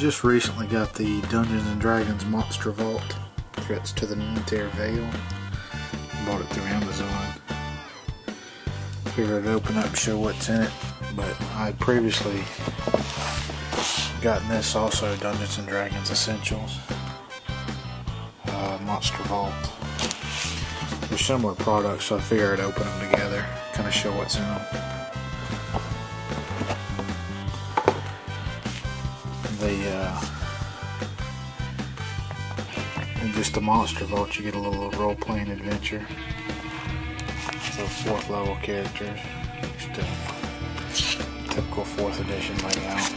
Just recently got the Dungeons and Dragons Monster Vault. It's to the Nentir Vale. Bought it through Amazon. Figured I'd open up and show what's in it. But I previously gotten this also, Dungeons and Dragons Essentials Monster Vault. They're similar products, so I figured I'd open them together, kind of show what's in them. In just the Monster Vault, you get a little role-playing adventure. So 4th level characters, just a typical 4th edition layout.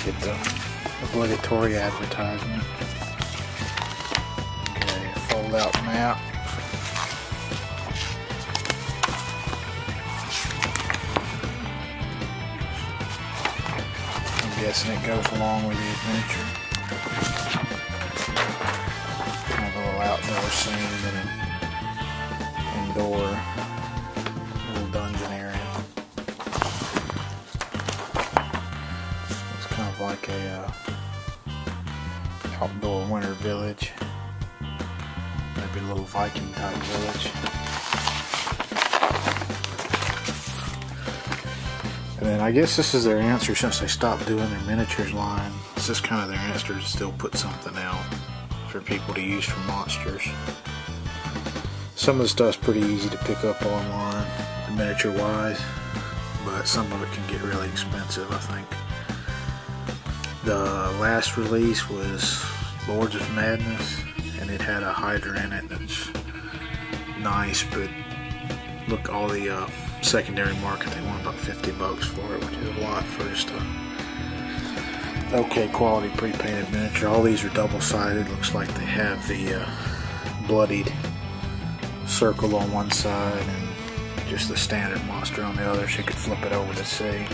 Get the obligatory advertisement. Okay, fold out map. I'm guessing it goes along with the adventure. Have a little outdoor scene and an indoor little dungeon area. It's kind of like a outdoor winter village. Maybe a little Viking type village. And then I guess this is their answer since they stopped doing their miniatures line. This is kind of their answer to still put something out for people to use for monsters. Some of the stuff's pretty easy to pick up online, miniature wise, but some of it can get really expensive, I think. The last release was Lords of Madness, and it had a Hydra in it that's nice, but look, all the secondary market, they want about $50 for it, which is a lot for just a okay quality pre-painted miniature. All these are double-sided. Looks like they have the bloodied circle on one side and just the standard monster on the other, so you could flip it over to see.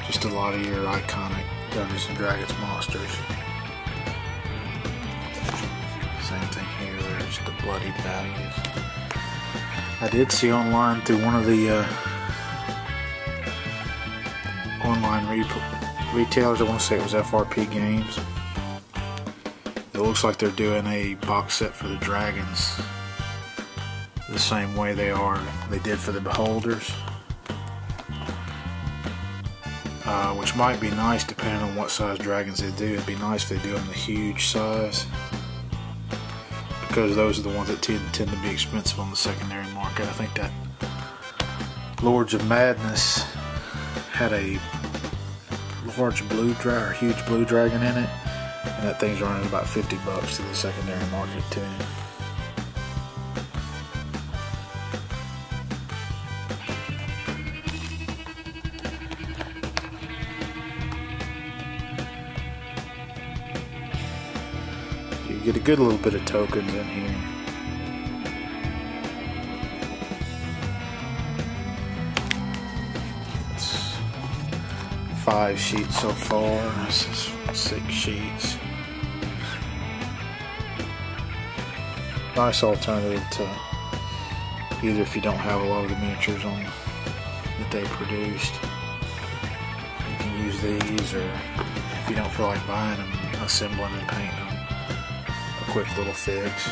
Just a lot of your iconic Dungeons and Dragons monsters. Same thing here, there's the bloodied values. I did see online through one of the online retailers, I want to say it was FRP Games. It looks like they're doing a box set for the dragons the same way they did for the beholders. Which might be nice depending on what size dragons they do. It'd be nice if they do them the huge size, because those are the ones that tend to be expensive on the secondary market. I think that Lords of Madness had a large blue dragon, or huge blue dragon in it, and that thing's running about $50 to the secondary market too. You get a good little bit of tokens in here. It's 5 sheets so far. This is 6 sheets. Nice alternative to either if you don't have a lot of the miniatures on that they produced. You can use these, or if you don't feel like buying them, assembling and painting them. Quick little fix.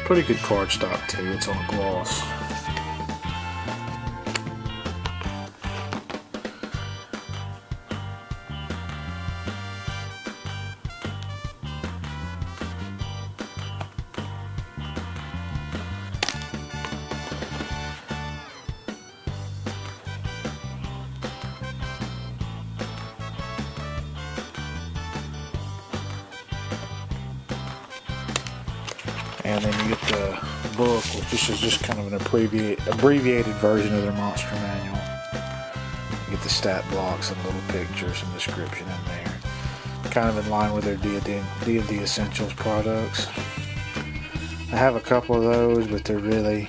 Pretty good cardstock too, it's on a gloss. And then you get the book, which is just kind of an abbreviated version of their monster manual. You get the stat blocks and little pictures and description in there. Kind of in line with their D&D Essentials products. I have a couple of those, but they're really,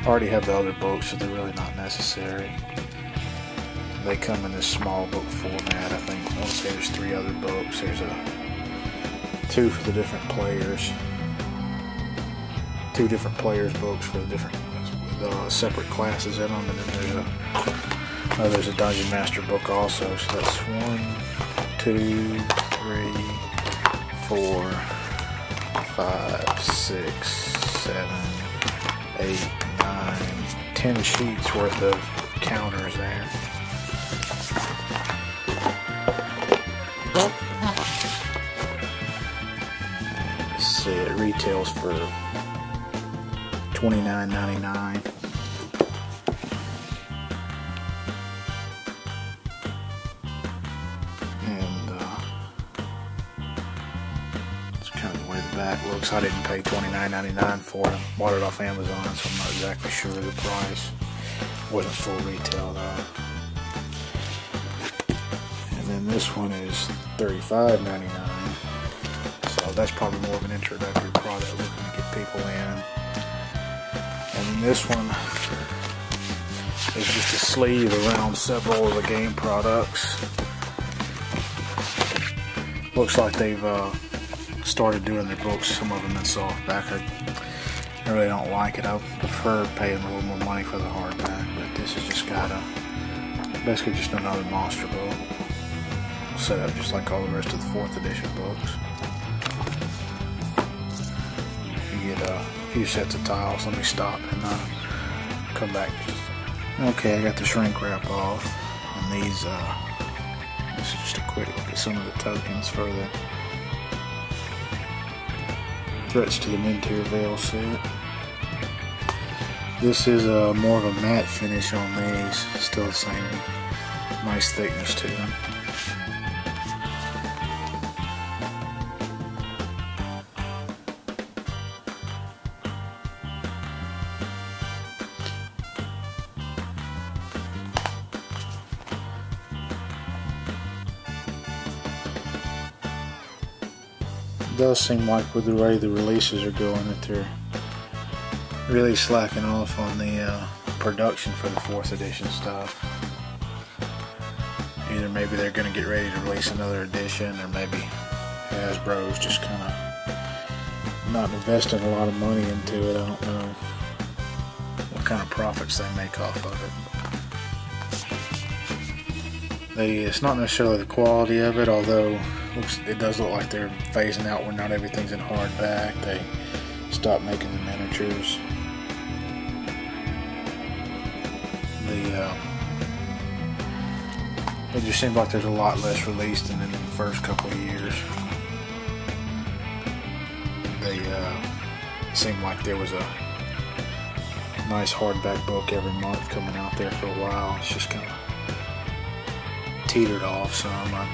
I already have the other books, so they're really not necessary. They come in this small book format. I think I want to say there's 3 other books. There's 2 for the different players. 2 different players books for the different with separate classes in them, and then there's a Dungeon Master book also. So that's 1, 2, 3, 4, 5, 6, 7, 8, 9, 10 sheets worth of counters there. Let's see, it retails for $29.99. And it's kind of the way the back looks. I didn't pay $29.99 for it. I bought it off Amazon, so I'm not exactly sure of the price. It wasn't full retail though. And then this one is $35.99. So that's probably more of an introductory product looking to get people in. And then this one is just a sleeve around several of the game products. Looks like they've started doing their books, some of them in softback. I really don't like it. I prefer paying a little more money for the hardback, but this has just got basically just another monster book set up just like all the rest of the 4th edition books. You get a few sets of tiles. Let me stop and come back. Okay, I got the shrink wrap off, and these this is just a quick look at some of the tokens for the threats to the Nentir Vale set. This is more of a matte finish on these, still the same nice thickness to them. It does seem like with the way the releases are going that they're really slacking off on the production for the 4th edition stuff. Either maybe they're going to get ready to release another edition, or maybe Hasbro's just kind of not investing a lot of money into it. I don't know what kind of profits they make off of it. It's not necessarily the quality of it, although it does look like they're phasing out where not everything's in hardback. They stopped making the miniatures. It just seems like there's a lot less released than in the first couple of years. It seemed like there was a nice hardback book every month coming out there for a while. It's just kind of teetered off some. I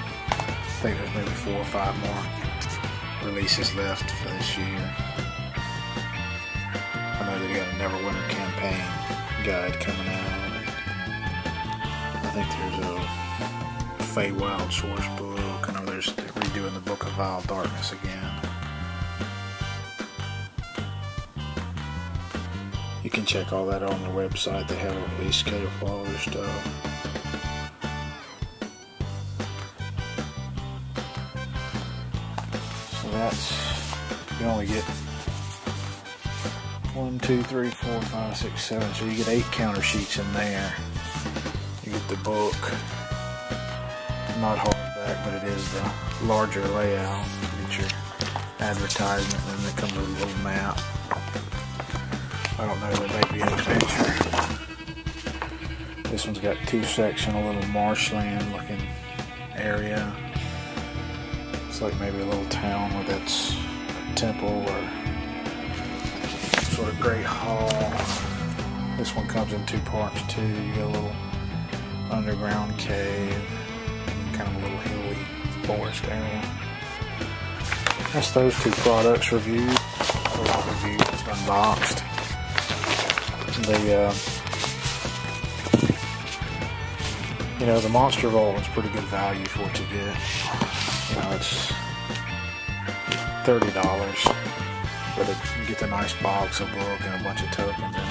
think there's maybe 4 or 5 more releases left for this year. I know they got a Neverwinter campaign guide coming out. I think there's a Feywild source book. I know they're redoing the Book of Vile Darkness again. You can check all that on their website. They have a release schedule for all their stuff. So that's, you only get 1, 2, 3, 4, 5, 6, 7. So you get 8 counter sheets in there. You get the book, not hardback, but it is the larger layout. You get your advertisement, and then it comes with a little map. I don't know, there may be an adventure. This one's got 2 sections, a little marshland looking area. It's like maybe a little town with its temple or sort of great hall. This one comes in 2 parts too. You got a little underground cave, and kind of a little hilly forest area. That's those 2 products reviewed. Just unboxed. The Monster Vault was pretty good value for what you get. It's $30, but you get the nice box, a book, and a bunch of tokens in it.